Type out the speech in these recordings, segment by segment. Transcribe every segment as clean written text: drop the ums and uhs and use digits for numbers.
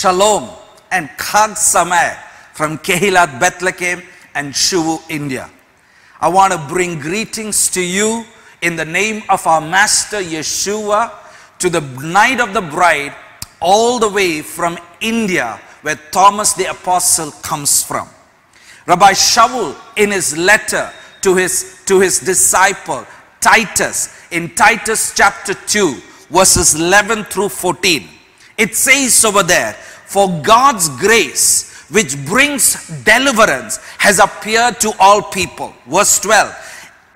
Shalom and Chag Sameach from Kehilat Bethlehem and Shuvu, India. I want to bring greetings to you in the name of our Master Yeshua to the night of the bride, all the way from India, where Thomas the Apostle comes from. Rabbi Shaul, in his letter to his disciple Titus, in Titus chapter 2, verses 11 through 14, it says over there, "For God's grace, which brings deliverance, has appeared to all people." Verse 12,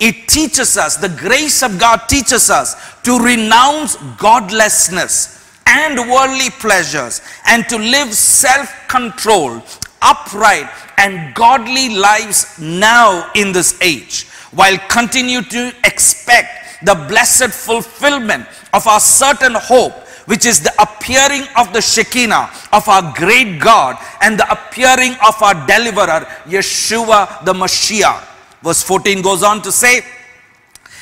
it teaches us, the grace of God teaches us to renounce godlessness and worldly pleasures and to live self-controlled, upright and godly lives now in this age, while continue to expect the blessed fulfillment of our certain hope, which is the appearing of the Shekinah of our great God and the appearing of our deliverer, Yeshua the Mashiach. Verse 14 goes on to say,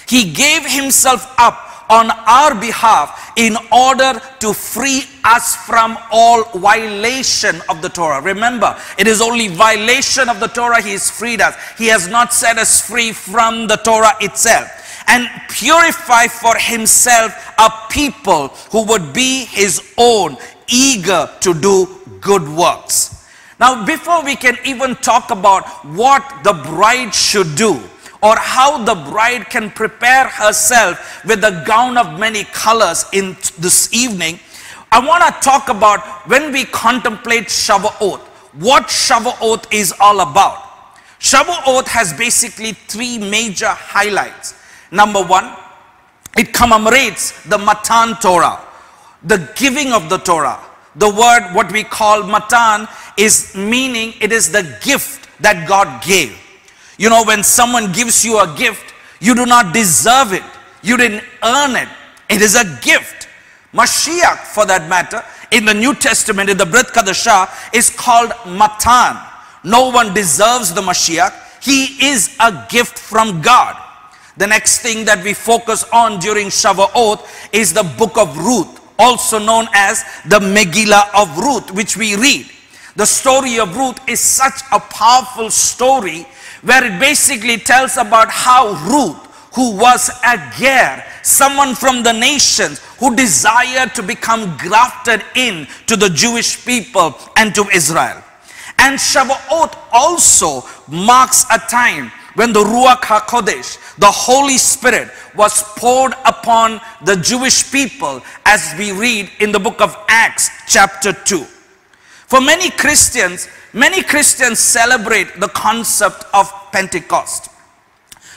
"He gave himself up on our behalf in order to free us from all violation of the Torah." Remember, it is only violation of the Torah he has freed us. He has not set us free from the Torah itself. "And purify for himself a people who would be his own, eager to do good works." Now, before we can even talk about what the bride should do, or how the bride can prepare herself with the gown of many colors in this evening, I want to talk about when we contemplate Shavuot, what Shavuot is all about. Shavuot has basically three major highlights. Number one, it commemorates the Matan Torah, the giving of the Torah. The word, what we call Matan, is meaning it is the gift that God gave. You know, when someone gives you a gift, you do not deserve it. You didn't earn it. It is a gift. Mashiach, for that matter, in the New Testament, in the Brit Chadashah, is called Matan. No one deserves the Mashiach. He is a gift from God. The next thing that we focus on during Shavuot is the book of Ruth, also known as the Megillah of Ruth, which we read. The story of Ruth is such a powerful story where it basically tells about how Ruth, who was a Ger, someone from the nations who desired to become grafted in to the Jewish people and to Israel. And Shavuot also marks a time when the Ruach HaKodesh, the Holy Spirit, was poured upon the Jewish people, as we read in the book of Acts chapter 2. For many Christians celebrate the concept of Pentecost.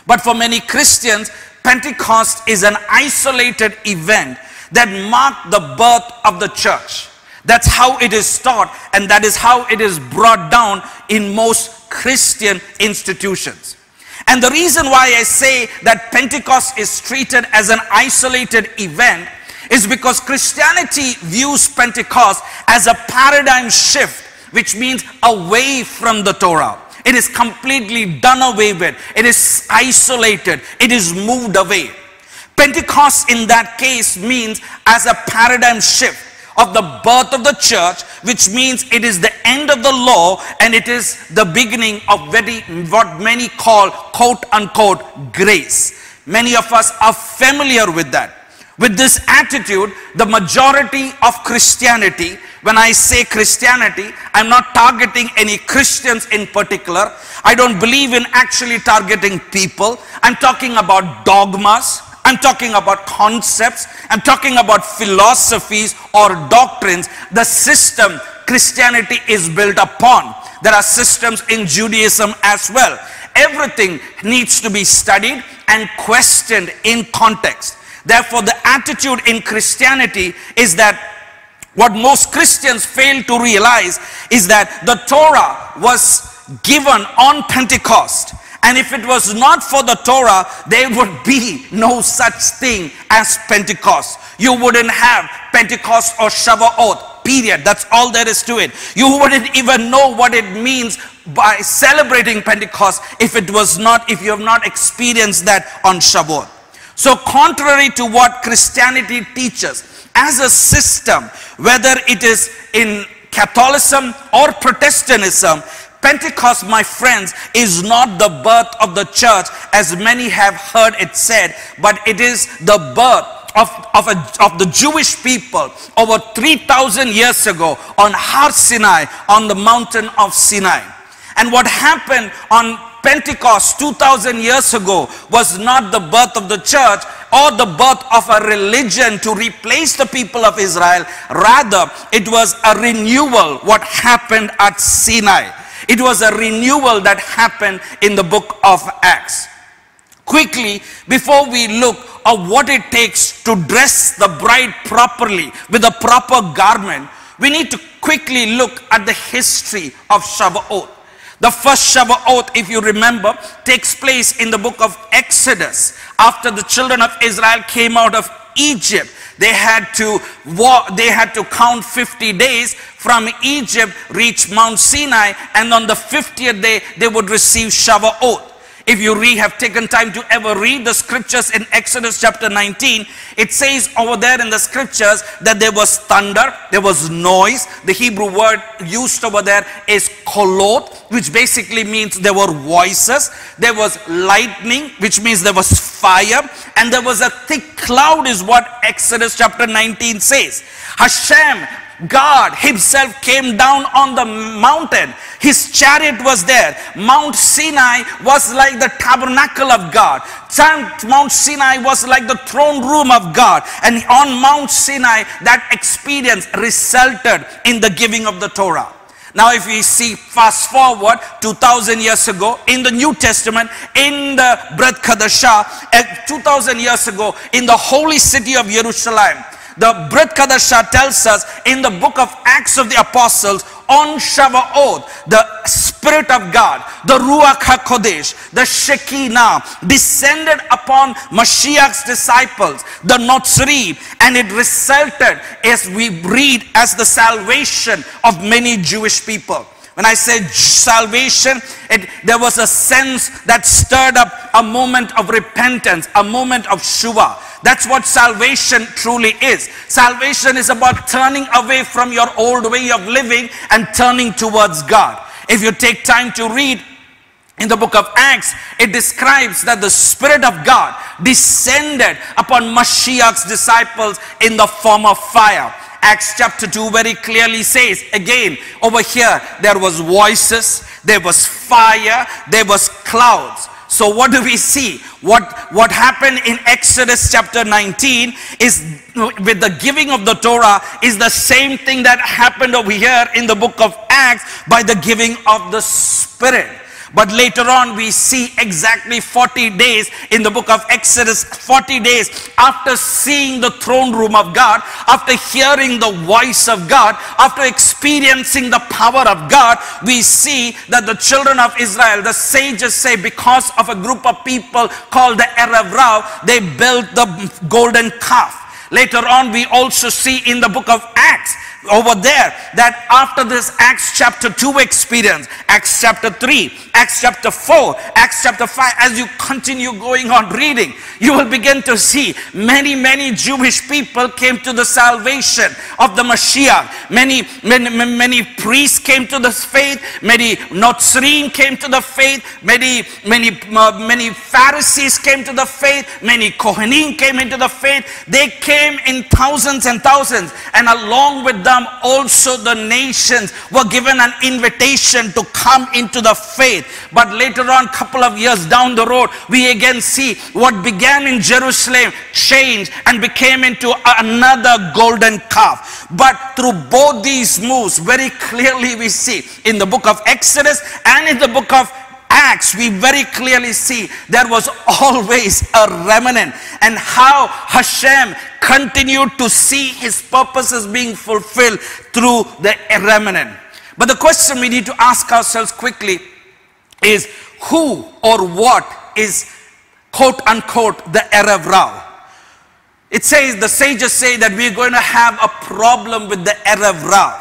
But for many Christians, Pentecost is an isolated event that marked the birth of the church. That's how it is taught, and that is how it is brought down in most Christian institutions. And the reason why I say that Pentecost is treated as an isolated event is because Christianity views Pentecost as a paradigm shift, which means away from the Torah. It is completely done away with. It is isolated. It is moved away. Pentecost in that case means as a paradigm shift of the birth of the church, which means it is the end of the law and it is the beginning of what many call quote unquote grace. Many of us are familiar with that. With this attitude, the majority of Christianity, when I say Christianity, I'm not targeting any Christians in particular. I don't believe in actually targeting people. I'm talking about dogmas. I'm talking about concepts. I'm talking about philosophies or doctrines. The system Christianity is built upon. There are systems in Judaism as well. Everything needs to be studied and questioned in context. Therefore, the attitude in Christianity is that what most Christians fail to realize is that the Torah was given on Pentecost. And if it was not for the Torah, there would be no such thing as Pentecost. You wouldn't have Pentecost or Shavuot, period. That's all there is to it. You wouldn't even know what it means by celebrating Pentecost if you have not experienced that on Shavuot. So contrary to what Christianity teaches as a system, whether it is in Catholicism or Protestantism, Pentecost, my friends, is not the birth of the church as many have heard it said, but it is the birth of the Jewish people over 3,000 years ago on Har Sinai, on the mountain of Sinai. And what happened on Pentecost 2,000 years ago was not the birth of the church or the birth of a religion to replace the people of Israel. Rather, it was a renewal what happened at Sinai. It was a renewal that happened in the book of Acts. Quickly, before we look at what it takes to dress the bride properly with a proper garment, we need to quickly look at the history of Shavuot. The first Shavuot, if you remember, takes place in the book of Exodus. After the children of Israel came out of Egypt, they had to count 50 days from Egypt, reach Mount Sinai, and on the 50th day, they would receive Shavuot. If you have taken time to ever read the scriptures in Exodus chapter 19, it says over there in the scriptures that there was thunder, there was noise. The Hebrew word used over there is kolot, which basically means there were voices. There was lightning, which means there was fire. And there was a thick cloud is what Exodus chapter 19 says. Hashem, God himself came down on the mountain. His chariot was there. Mount Sinai was like the tabernacle of God. Mount Sinai was like the throne room of God. And on Mount Sinai, that experience resulted in the giving of the Torah. Now if we see fast forward 2,000 years ago in the New Testament, in the Brit Chadashah, 2,000 years ago in the holy city of Jerusalem, the Brit Chadashah tells us in the book of Acts of the Apostles, on Shavuot, the Spirit of God, the Ruach HaKodesh, the Shekinah descended upon Mashiach's disciples, the Notzri, and it resulted, as we read, as the salvation of many Jewish people. When I say salvation, there was a sense that stirred up a moment of repentance, a moment of Shuvah. That's what salvation truly is. Salvation is about turning away from your old way of living and turning towards God. If you take time to read in the book of Acts, it describes that the Spirit of God descended upon Mashiach's disciples in the form of fire. Acts chapter 2 very clearly says, again, over here, there was voices, there was fire, there was clouds. So what do we see? What happened in Exodus chapter 19 is with the giving of the Torah is the same thing that happened over here in the book of Acts by the giving of the Spirit. But later on we see exactly 40 days in the book of Exodus, 40 days after seeing the throne room of God, after hearing the voice of God, after experiencing the power of God, we see that the children of Israel, the sages say, because of a group of people called the Erev Rav, they built the golden calf. Later on we also see in the book of Acts over there that after this Acts chapter 2 experience, Acts chapter 3, Acts chapter 4, Acts chapter 5, as you continue going on reading, you will begin to see many Jewish people came to the salvation of the Mashiach. Many priests came to the faith, many Notzrim came to the faith, many Pharisees came to the faith, many Kohanim came into the faith. They came in thousands and thousands, and along with them also the nations were given an invitation to come into the faith. But later on, couple of years down the road, we again see what began in Jerusalem changed and became into another golden calf. But through both these moves, very clearly we see in the book of Exodus and in the book of Acts, we very clearly see there was always a remnant, and how Hashem continued to see his purposes being fulfilled through the remnant. But the question we need to ask ourselves quickly is, who or what is quote unquote the Erev Rav? It says, the sages say that we're going to have a problem with the Erev Rav.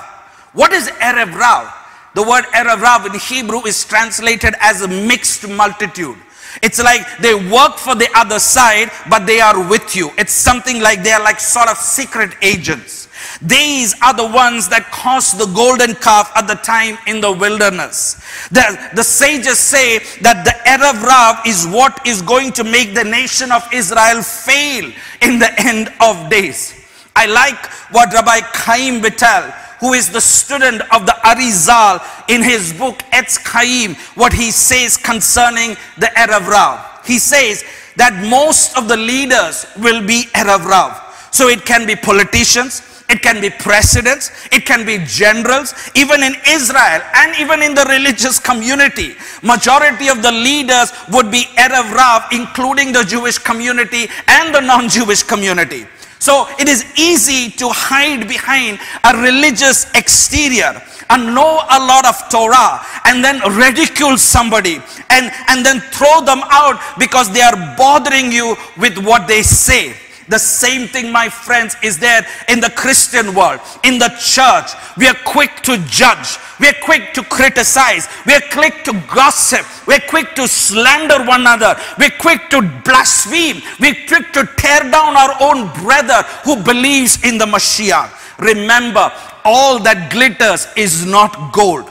What is Erev Rav? The word Erev Rav in Hebrew is translated as a mixed multitude. It's like they work for the other side, but they are with you. It's something like they are like sort of secret agents. These are the ones that caused the golden calf at the time in the wilderness. The sages say that the Erev Rav is what is going to make the nation of Israel fail in the end of days. I like what Rabbi Chaim Vital, who is the student of the Arizal, in his book Etz Chaim, what he says concerning the Erev Rav. He says that most of the leaders will be Erev Rav. So it can be politicians, it can be presidents, it can be generals. Even in Israel and even in the religious community, majority of the leaders would be Erev Rav, including the Jewish community and the non-Jewish community. So it is easy to hide behind a religious exterior and know a lot of Torah and then ridicule somebody and then throw them out because they are bothering you with what they say. The same thing, my friends, is there in the Christian world, in the church. We are quick to judge. We are quick to criticize. We are quick to gossip. We are quick to slander one another. We are quick to blaspheme. We are quick to tear down our own brother who believes in the Mashiach. Remember, all that glitters is not gold.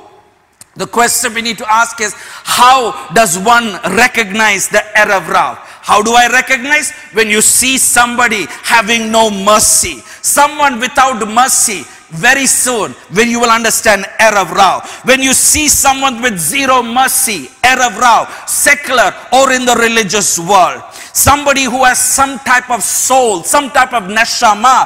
The question we need to ask is, how does one recognize the Erev Rav? How do I recognize? When you see somebody having no mercy, someone without mercy, very soon when you will understand Erev Rav. When you see someone with zero mercy, Erev Rav, secular or in the religious world. Somebody who has some type of soul, some type of neshama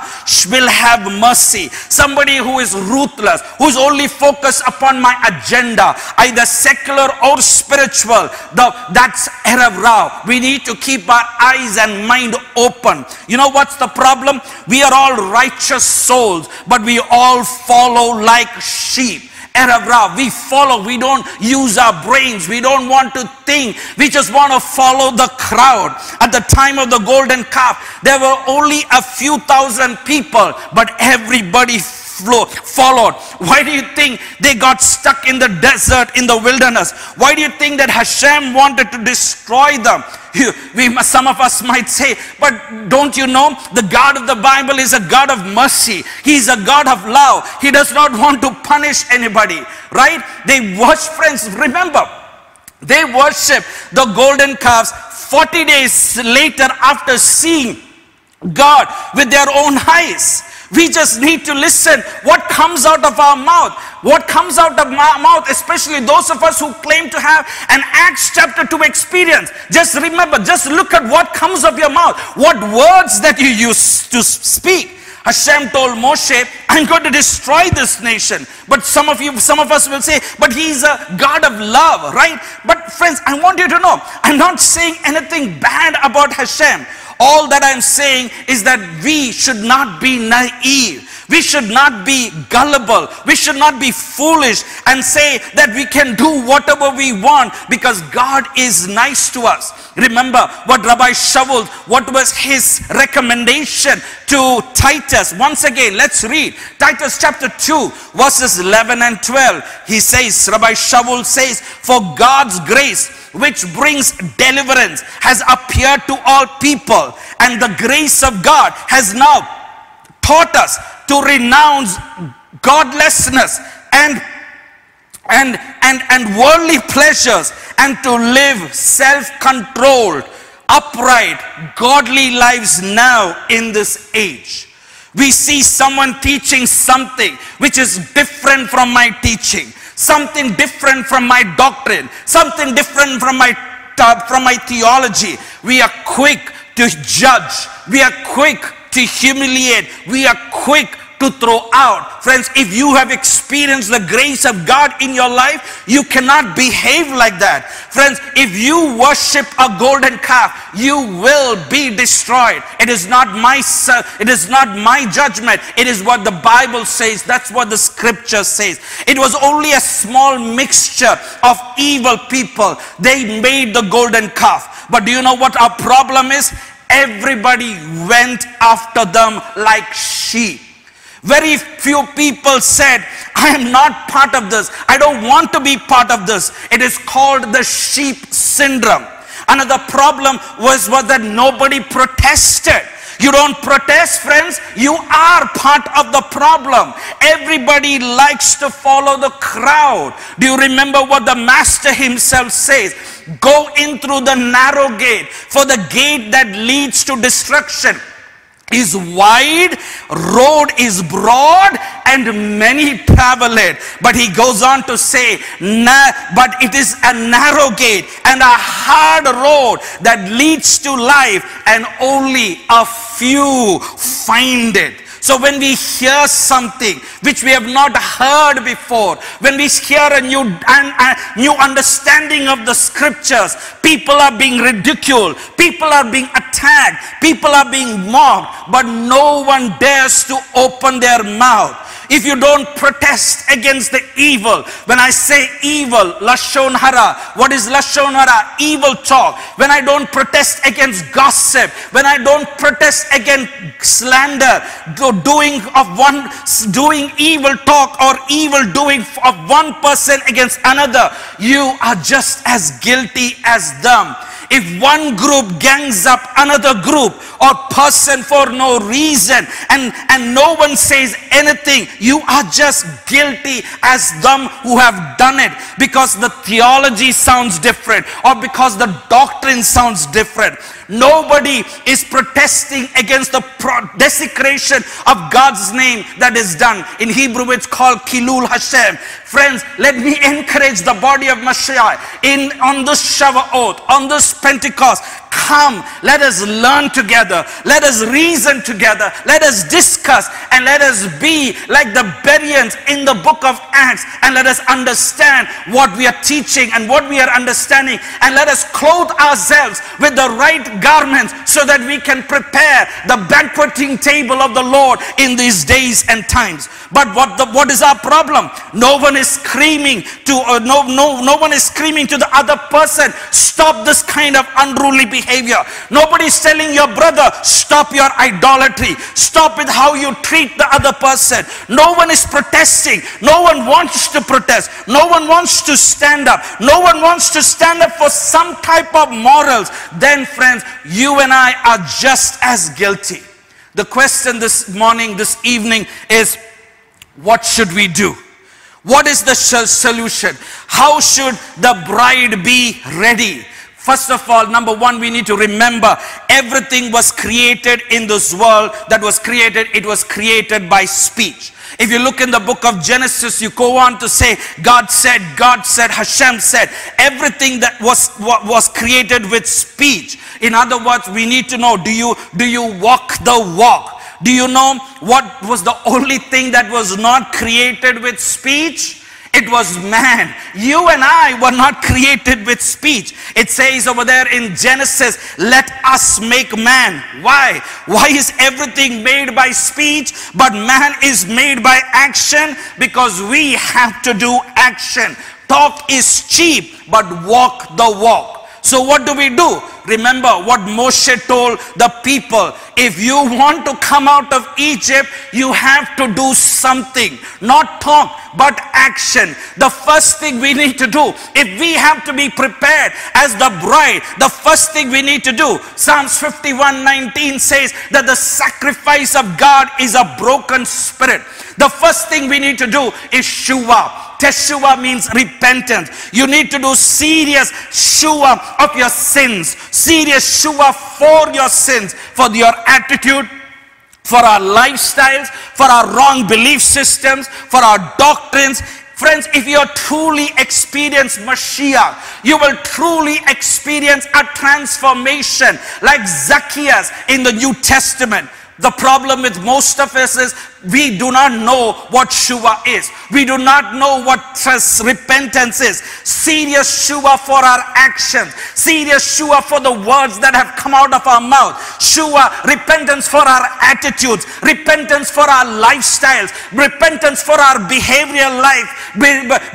will have mercy. Somebody who is ruthless, who is only focused upon my agenda, either secular or spiritual, that's Erev Rav. We need to keep our eyes and mind open. You know what's the problem? We are all righteous souls, but we all follow like sheep. Erev Rav, we follow, we don't use our brains, we don't want to think, we just want to follow the crowd. At the time of the golden calf, there were only a few thousand people, but everybody followed. Why do you think they got stuck in the desert, in the wilderness? Why do you think that Hashem wanted to destroy them? Some of us might say, but don't you know, the God of the Bible is a God of mercy. He is a God of love. He does not want to punish anybody, right? They worship, friends, remember, they worship the golden calves 40 days later after seeing God with their own eyes. We just need to listen what comes out of our mouth. What comes out of our mouth, especially those of us who claim to have an Acts chapter 2 experience. Just remember, just look at what comes of your mouth. What words that you use to speak. Hashem told Moshe, I'm going to destroy this nation. But some of us will say, but he's a God of love, right? But friends, I want you to know, I'm not saying anything bad about Hashem. All that I'm saying is that we should not be naive. We should not be gullible. We should not be foolish and say that we can do whatever we want because God is nice to us. Remember what Rabbi Shaul, what was his recommendation to Titus? Once again, let's read Titus chapter 2 verses 11 and 12. He says, Rabbi Shaul says, for God's grace which brings deliverance has appeared to all people, and the grace of God has now taught us to renounce godlessness and worldly pleasures, and to live self-controlled, upright, godly lives now in this age. We see someone teaching something which is different from my teaching, something different from my doctrine, something different from my theology. We are quick to judge. We are quick to humiliate. We are quick to throw out. Friends, if you have experienced the grace of God in your life, you cannot behave like that. Friends, if you worship a golden calf, you will be destroyed. It is not my judgment. It is what the Bible says. That's what the scripture says. It was only a small mixture of evil people. They made the golden calf. But do you know what our problem is? Everybody went after them like sheep. Very few people said, I am not part of this. I don't want to be part of this. It is called the sheep syndrome. Another problem was that nobody protested. You don't protest, friends, you are part of the problem. Everybody likes to follow the crowd. Do you remember what the Master himself says? Go in through the narrow gate, for the gate that leads to destruction is wide, road is broad, and many travel it. But he goes on to say, but it is a narrow gate and a hard road that leads to life, and only a few find it. So when we hear something which we have not heard before, when we hear a new understanding of the scriptures, people are being ridiculed, people are being attacked, people are being mocked, but no one dares to open their mouth. If you don't protest against the evil, when I say evil, Lashon Hara, what is Lashon Hara? Evil talk. When I don't protest against gossip, when I don't protest against slander, doing evil talk or evil doing of one person against another, you are just as guilty as them. If one group gangs up another group or person for no reason, and no one says anything, you are just guilty as them who have done it, because the theology sounds different or because the doctrine sounds different. Nobody is protesting against the desecration of God's name that is done. In Hebrew it's called Kilul Hashem. Friends, let me encourage the body of Mashiach on this Shavuot, on this Pentecost. Come, let us learn together, let us reason together, let us discuss, and let us be like the Bereans in the book of Acts, and let us understand what we are teaching and what we are understanding, and let us clothe ourselves with the right garments so that we can prepare the banqueting table of the Lord in these days and times. But what is our problem? No one is screaming to no one is screaming to the other person, stop this kind of unruly behavior. Nobody is telling your brother, stop your idolatry, stop with how you treat the other person. No one is protesting. No one wants to protest. No one wants to stand up. No one wants to stand up for some type of morals. Then, friends, you and I are just as guilty. The question this morning, this evening is, what should we do? What is the solution? How should the bride be ready? First of all, number one, we need to remember everything was created in this world that was created. It was created by speech. If you look in the book of Genesis, you go on to say, God said, Hashem said. Everything that was created with speech. In other words, we need to know, do you walk the walk? Do you know what was the only thing that was not created with speech? It was man. You and I were not created with speech. It says over there in Genesis, let us make man. Why? Why is everything made by speech, but man is made by action? Because we have to do action. Talk is cheap, but walk the walk. So what do we do? Remember what Moshe told the people. If you want to come out of Egypt, you have to do something. Not talk, but action. The first thing we need to do, if we have to be prepared as the bride, the first thing we need to do, Psalms 51:19 says that the sacrifice of God is a broken spirit. The first thing we need to do is shuvah. Teshuvah means repentance. You need to do serious shuvah of your sins. Serious shuvah for your sins, for your attitude, for our lifestyles, for our wrong belief systems, for our doctrines. Friends, if you truly experience Mashiach, you will truly experience a transformation like Zacchaeus in the New Testament. The problem with most of us is we do not know what shuvah is. We do not know what repentance is. Serious shuvah for our actions. Serious shuvah for the words that have come out of our mouth. Shuvah, repentance for our attitudes. Repentance for our lifestyles. Repentance for our behavioral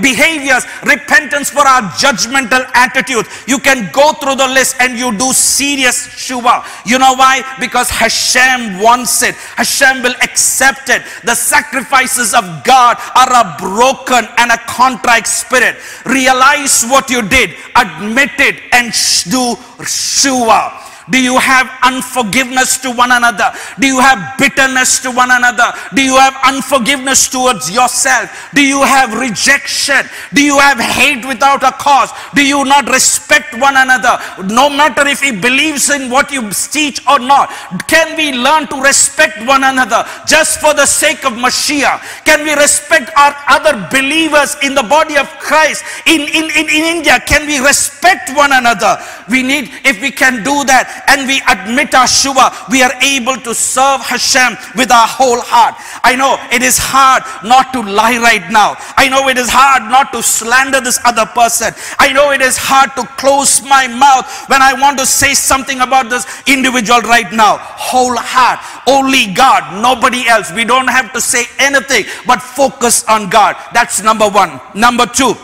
behaviors. Repentance for our judgmental attitudes. You can go through the list and you do serious shuvah. You know why? Because Hashem wants it. Hashem will accept it. The sacrifices of God are a broken and a contrite spirit. Realize what you did, admit it, and do shuvah. Do you have unforgiveness to one another? Do you have bitterness to one another? Do you have unforgiveness towards yourself? Do you have rejection? Do you have hate without a cause? Do you not respect one another? No matter if he believes in what you teach or not. Can we learn to respect one another just for the sake of Mashiach? Can we respect our other believers in the body of Christ? In India, can we respect one another? We need, if we can do that and we admit our Shua, we are able to serve Hashem with our whole heart. I know it is hard not to lie right now. I know it is hard not to slander this other person. I know it is hard to close my mouth when I want to say something about this individual right now. Whole heart, only God, nobody else. We don't have to say anything but focus on God. That's number one. Number two,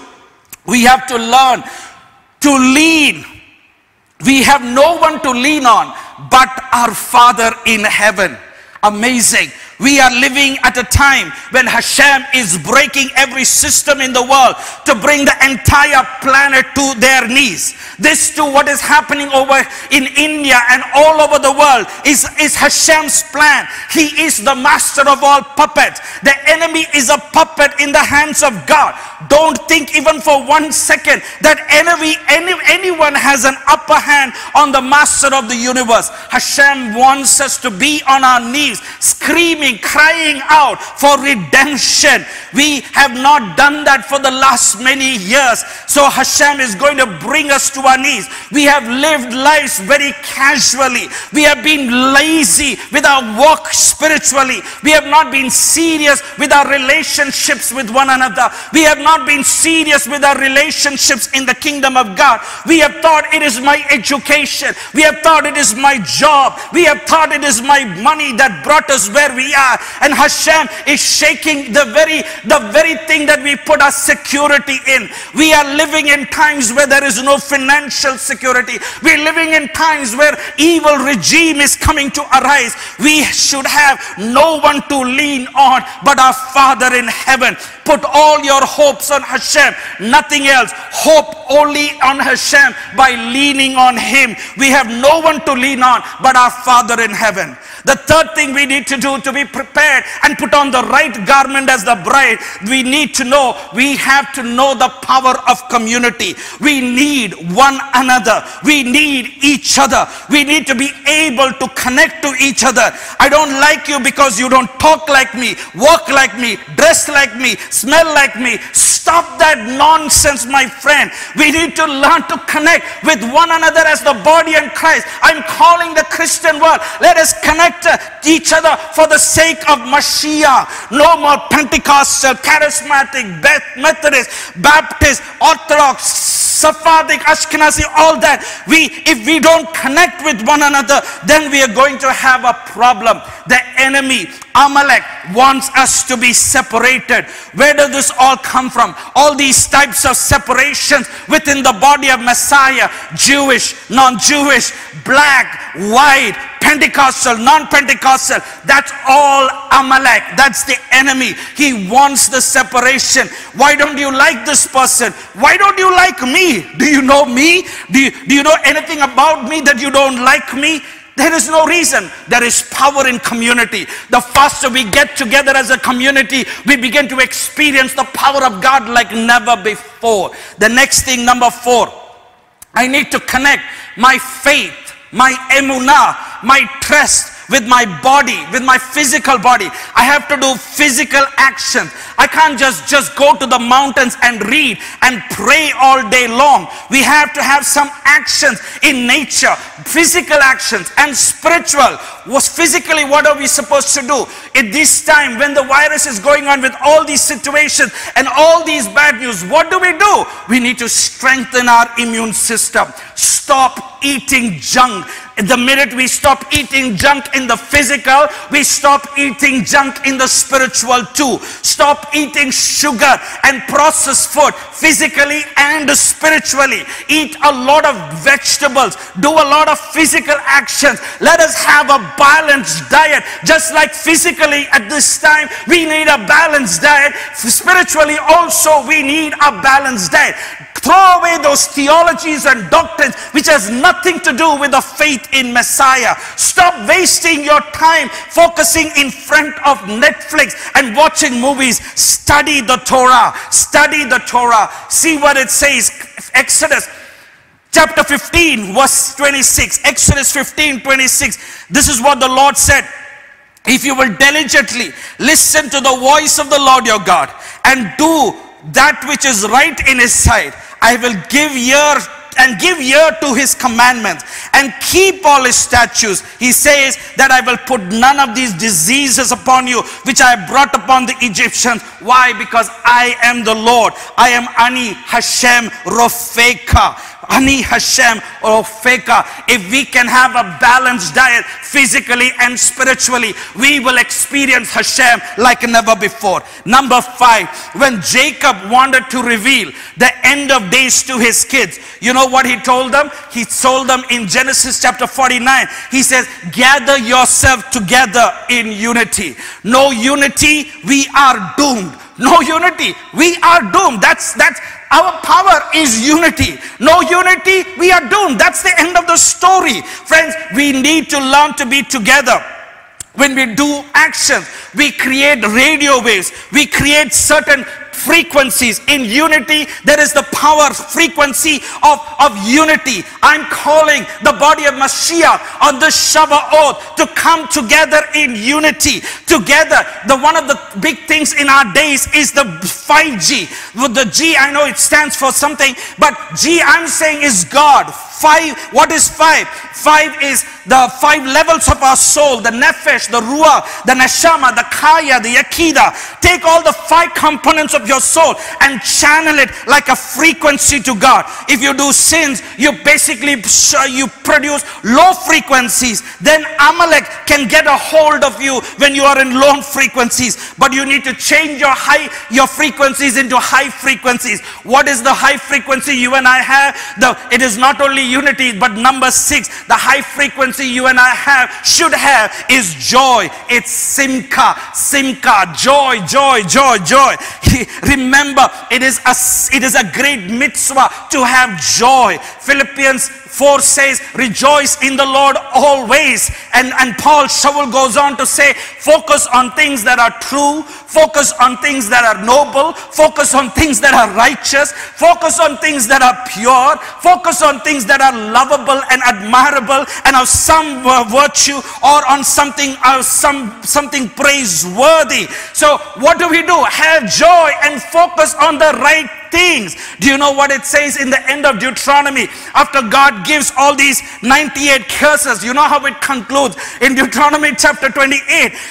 we have to learn to lean. We have no one to lean on but our Father in heaven. Amazing. We are living at a time when Hashem is breaking every system in the world to bring the entire planet to their knees. This too, what is happening over in India and all over the world is Hashem's plan. He is the master of all puppets. The enemy is a puppet in the hands of God. Don't think even for 1 second that anyone has an upper hand on the master of the universe. Hashem wants us to be on our knees, screaming, crying out for redemption. We have not done that for the last many years. So Hashem is going to bring us to our knees. We have lived lives very casually. We have been lazy with our work spiritually. We have not been serious with our relationships with one another. We have not been serious with our relationships in the kingdom of God. We have thought it is my education. We have thought it is my job. We have thought it is my money that brought us where we are. And Hashem is shaking the very thing that we put our security in. We are living in times where there is no financial security. We are living in times where evil regime is coming to arise. We should have no one to lean on but our Father in heaven. Put all your hopes on Hashem, nothing else. Hope only on Hashem by leaning on Him. We have no one to lean on but our Father in heaven. The third thing we need to do to be prepared and put on the right garment as the bride, we have to know the power of community. We need one another. We need each other. We need to be able to connect to each other. I don't like you because you don't talk like me, walk like me, dress like me, smell like me. Stop that nonsense, my friend. We need to learn to connect with one another as the body in Christ. I'm calling the Christian world. Let us connect each other for the sake of Mashiach. No more Pentecostal, Charismatic, Methodist, Baptist, Orthodox, Sephardic, Ashkenazi, all that. If we don't connect with one another, then we are going to have a problem. The enemy, Amalek, wants us to be separated. Where does this all come from? All these types of separations within the body of Messiah: Jewish, non-Jewish, black, white, Pentecostal, non-Pentecostal. That's all Amalek. That's the enemy. He wants the separation. Why don't you like this person? Why don't you like me? Do you know me? Do you know anything about me that you don't like me? There is no reason. There is power in community. The faster we get together as a community, we begin to experience the power of God like never before. The next thing, number 4, I need to connect my faith, my emunah, my trust with my body, with my physical body. I have to do physical action. I can't just go to the mountains and read and pray all day long. We have to have some actions in nature, physical actions and spiritual. Physically, what are we supposed to do? At this time, when the virus is going on with all these situations and all these bad news, what do? We need to strengthen our immune system. Stop eating junk. The minute we stop eating junk in the physical, we stop eating junk in the spiritual too. Stop eating sugar and processed food physically and spiritually. Eat a lot of vegetables. Do a lot of physical actions. Let us have a balanced diet. Just like physically at this time, we need a balanced diet. Spiritually also, we need a balanced diet. Throw away those theologies and doctrines which has nothing to do with the faith in Messiah. Stop wasting your time focusing in front of Netflix and watching movies. Study the Torah. Study the Torah. See what it says. Exodus chapter 15 verse 26. Exodus 15:26. This is what the Lord said. If you will diligently listen to the voice of the Lord your God and do that which is right in his sight, I will give ear to his commandments and keep all his statutes. He says that I will put none of these diseases upon you which I brought upon the Egyptians. Why? Because I am the Lord. I am Ani Hashem Rofeka. Ani Hashem Rofeka. If we can have a balanced diet physically and spiritually, we will experience Hashem like never before. Number 5, when Jacob wanted to reveal the end of days to his kids, you know what he told them? He told them in Genesis chapter 49, he says, gather yourself together in unity. No unity, we are doomed. No unity, we are doomed. That's our power is unity. No unity, we are doomed. That's the end of the story. Friends, we need to learn to be together. When we do actions, we create radio waves. We create certain frequencies. In unity, there is the power frequency of unity. I'm calling the body of Mashiach on this Shavuot to come together in unity. Together, one of the big things in our days is the 5G. With the G, I know it stands for something, but G I'm saying is God. 5, what is 5? 5 is the 5 levels of our soul, the nefesh, the ruach, the neshama, the kaya, the yakida. Take all the 5 components of your soul and channel it like a frequency to God. If you do sins, you basically you produce low frequencies. Then Amalek can get a hold of you when you are in low frequencies. But you need to change your frequencies into high frequencies. What is the high frequency you and I have? It is not only unity, but number 6, the high frequency you and I should have is joy. It's simcha, joy, joy, joy, joy. Remember, it is a great mitzvah to have joy. Philippians 4 says, rejoice in the Lord always. And Shaul goes on to say, focus on things that are true, focus on things that are noble, focus on things that are righteous, focus on things that are pure, focus on things that are lovable and admirable and of some virtue, or on something praiseworthy. So what do? Have joy and focus on the right things. Do you know what it says in the end of Deuteronomy? After God gives all these 98 curses, you know how it concludes? In Deuteronomy chapter 28,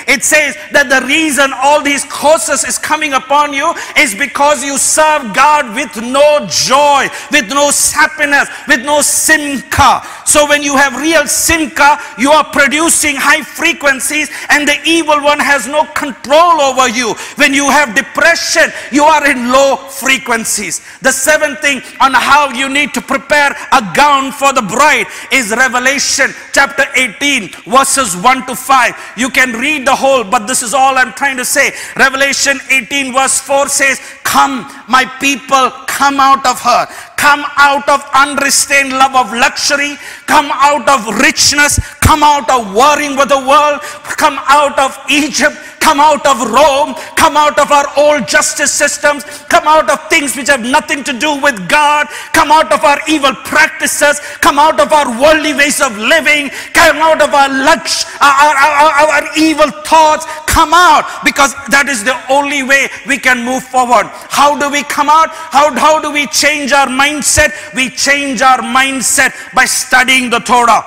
it says that the reason all these curses is coming upon you is because you serve God with no joy, with no happiness, with no simcha. So when you have real simcha, you are producing high frequencies and the evil one has no control over you. When you have depression, you are in low frequencies. The 7th thing on how you need to prepare a gown for the bride is Revelation chapter 18 verses 1 to 5. You can read the whole, but this is all I'm trying to say. Revelation 18 verse 4 says, come my people, come out of her. Come out of unrestrained love of luxury. Come out of richness. Come out of worrying with the world. Come out of Egypt. Come out of Rome. Come out of our old justice systems. Come out of things which have nothing to do with God. Come out of our evil practices. Come out of our worldly ways of living. Come out of our our evil thoughts. Come out, because that is the only way we can move forward. How do we come out? How do we change our mindset? We change our mindset by studying the Torah.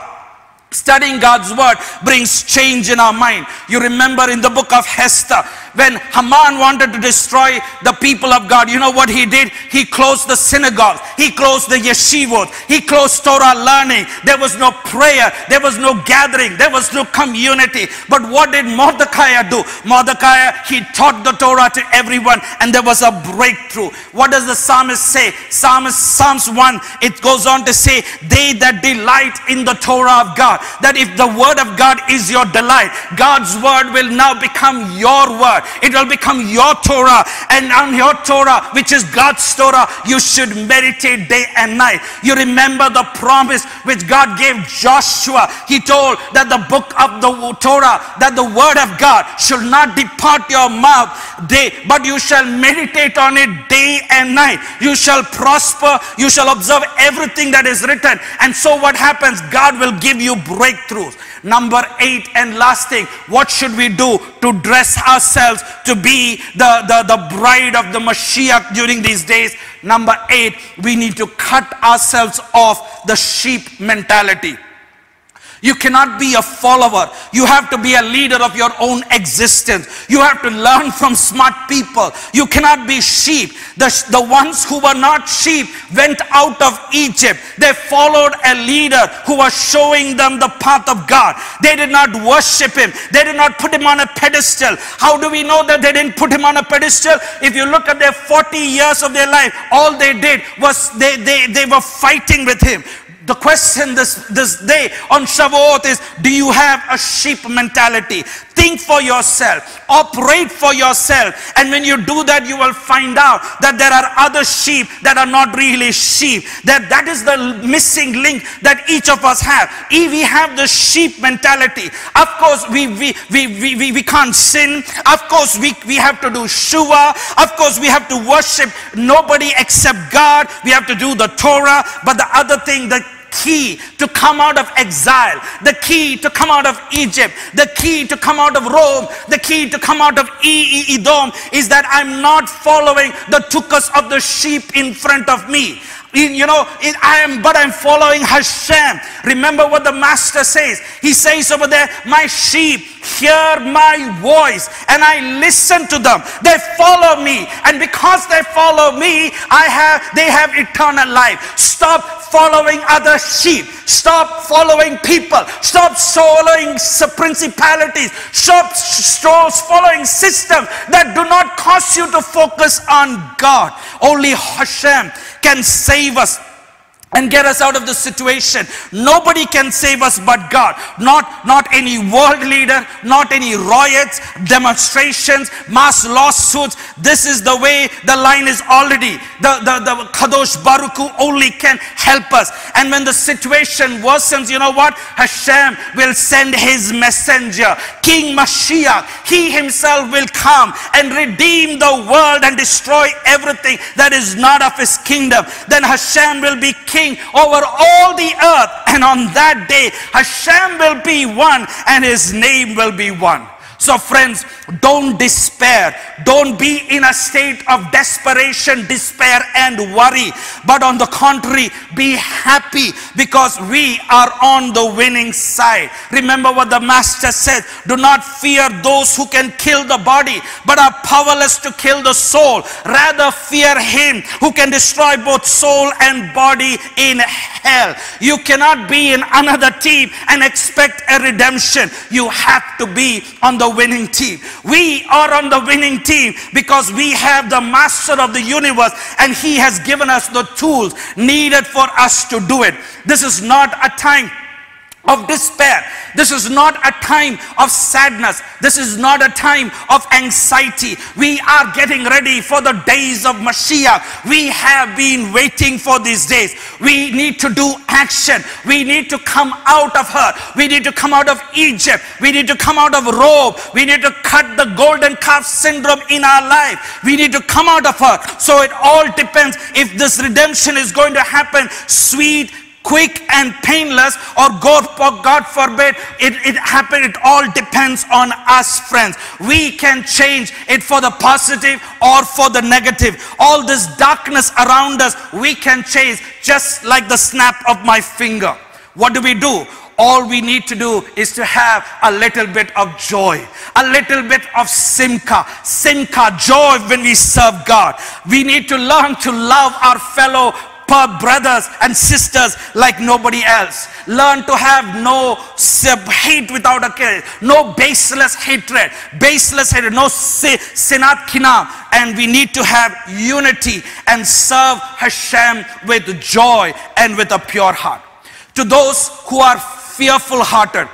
Studying God's word brings change in our mind. You remember in the book of Esther, when Haman wanted to destroy the people of God, you know what he did? He closed the synagogues. He closed the yeshivot. He closed Torah learning. There was no prayer. There was no gathering. There was no community. But what did Mordecai do? Mordecai, he taught the Torah to everyone, and there was a breakthrough. What does the psalmist say? Psalms 1, it goes on to say, they that delight in the Torah of God. That if the word of God is your delight, God's word will now become your word. Torah. It will become your Torah. And on your Torah, which is God's Torah, you should meditate day and night. You remember the promise which God gave Joshua. He told that the book of the Torah, that the word of God should not depart your mouth but you shall meditate on it day and night. You shall prosper. You shall observe everything that is written. And so what happens? God will give you breakthroughs. Number 8 and last thing, what should we do to dress ourselves to be the bride of the Mashiach during these days? Number 8, we need to cut ourselves off the sheep mentality. You cannot be a follower. You have to be a leader of your own existence. You have to learn from smart people. You cannot be sheep. The ones who were not sheep went out of Egypt. They followed a leader who was showing them the path of God. They did not worship him. They did not put him on a pedestal. How do we know that they didn't put him on a pedestal? If you look at their 40 years of their life, all they did was they were fighting with him. The question this day on Shavuot is, do you have a sheep mentality? Think for yourself. Operate for yourself. And when you do that, you will find out that there are other sheep that are not really sheep. That is the missing link that each of us have. If we have the sheep mentality, of course we can't sin. Of course we have to do shua. Of course we have to worship nobody except God. We have to do the Torah. But the other thing, the key to come out of exile, the key to come out of Egypt, the key to come out of Rome, the key to come out of Edom is that I'm not following the tukas of the sheep in front of me. I'm following Hashem. Remember what the master says. He says over there, my sheep hear my voice and I listen to them. They follow me, and because they follow me, they have eternal life. Stop following other sheep. Stop following people. Stop following principalities. Stop following systems that do not cause you to focus on God. Only Hashem can save us and get us out of the situation. Nobody can save us but God. Not any world leader, not any riots, demonstrations, mass lawsuits. This is the way the line is already. The Kadosh Baruch Hu only can help us. And when the situation worsens, you know what? Hashem will send his messenger, King Mashiach. He himself will come and redeem the world and destroy everything that is not of his kingdom. Then Hashem will be king over all the earth, and on that day Hashem will be one and his name will be one. So friends, don't despair. Don't be in a state of desperation, despair and worry. But on the contrary, be happy because we are on the winning side. Remember what the master said. Do not fear those who can kill the body but are powerless to kill the soul. Rather fear him who can destroy both soul and body in hell. You cannot be in another team and expect a redemption. You have to be on the winning team. We are on the winning team because we have the master of the universe and he has given us the tools needed for us to do it. This is not a time of despair. This is not a time of sadness. This is not a time of anxiety. We are getting ready for the days of Mashiach. We have been waiting for these days. We need to do action. We need to come out of her. We need to come out of Egypt. We need to come out of Rome. We need to cut the golden calf syndrome in our life. We need to come out of her. So it all depends if this redemption is going to happen sweet, quick and painless, or God forbid it happen. It all depends on us, friends. We can change it for the positive or for the negative. All this darkness around us, we can change just like the snap of my finger. What do? All we need to do is to have a little bit of joy, a little bit of simcha, joy when we serve God. We need to learn to love our fellow brothers and sisters like nobody else. Learn to have no hate without a cause, no baseless hatred, no sinat kinam. And we need to have unity and serve Hashem with joy and with a pure heart. To those who are fearful hearted,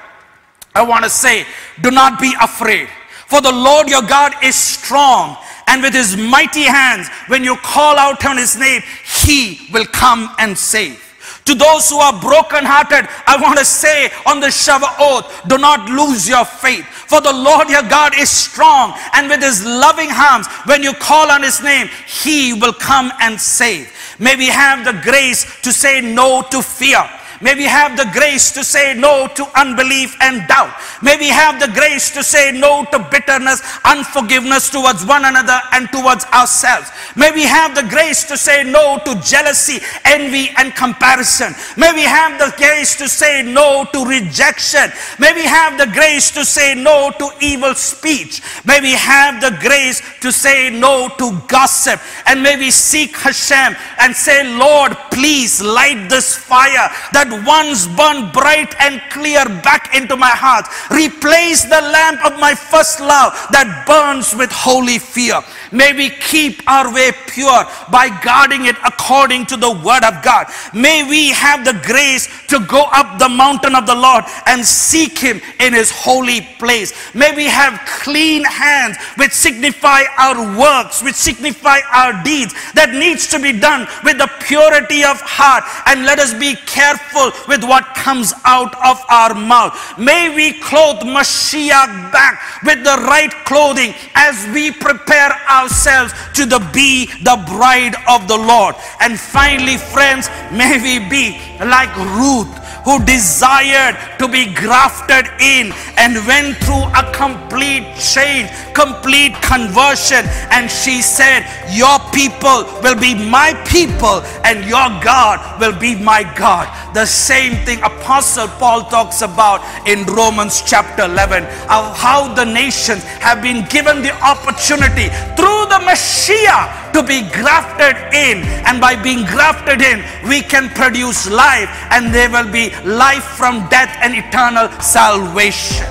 I want to say, do not be afraid. For the Lord your God is strong, and with his mighty hands, when you call out on his name, he will come and save. To those who are brokenhearted, I want to say on the Shavuot, do not lose your faith. For the Lord your God is strong, and with his loving arms, when you call on his name, he will come and save. May we have the grace to say no to fear. May we have the grace to say no to unbelief and doubt. May we have the grace to say no to bitterness, unforgiveness towards one another and towards ourselves. May we have the grace to say no to jealousy, envy and comparison. May we have the grace to say no to rejection. May we have the grace to say no to evil speech. May we have the grace to say no to gossip. And may we seek Hashem and say, Lord, please light this fire that once burned bright and clear back into my heart. Replace the lamp of my first love that burns with holy fear. May we keep our way pure by guarding it according to the word of God. May we have the grace to go up the mountain of the Lord and seek him in his holy place. May we have clean hands which signify our works, which signify our deeds that needs to be done with the purity of heart. And let us be careful with what comes out of our mouth. May we clothe Mashiach back with the right clothing as we prepare ourselves to be the bride of the Lord. And finally, friends, may we be like Ruth, who desired to be grafted in and went through a complete change, complete conversion. And she said, your people will be my people and your God will be my God. The same thing Apostle Paul talks about in Romans chapter 11, of how the nations have been given the opportunity through the Messiah to be grafted in, and by being grafted in we can produce life, and there will be life from death and eternal salvation.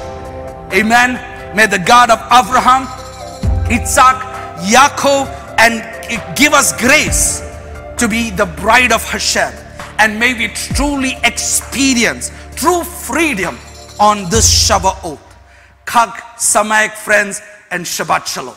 Amen. May the God of Abraham, Isaac, Yaakov, and give us grace to be the bride of Hashem, and may we truly experience true freedom on this Shavuot. Chag Sameach, friends, and Shabbat Shalom.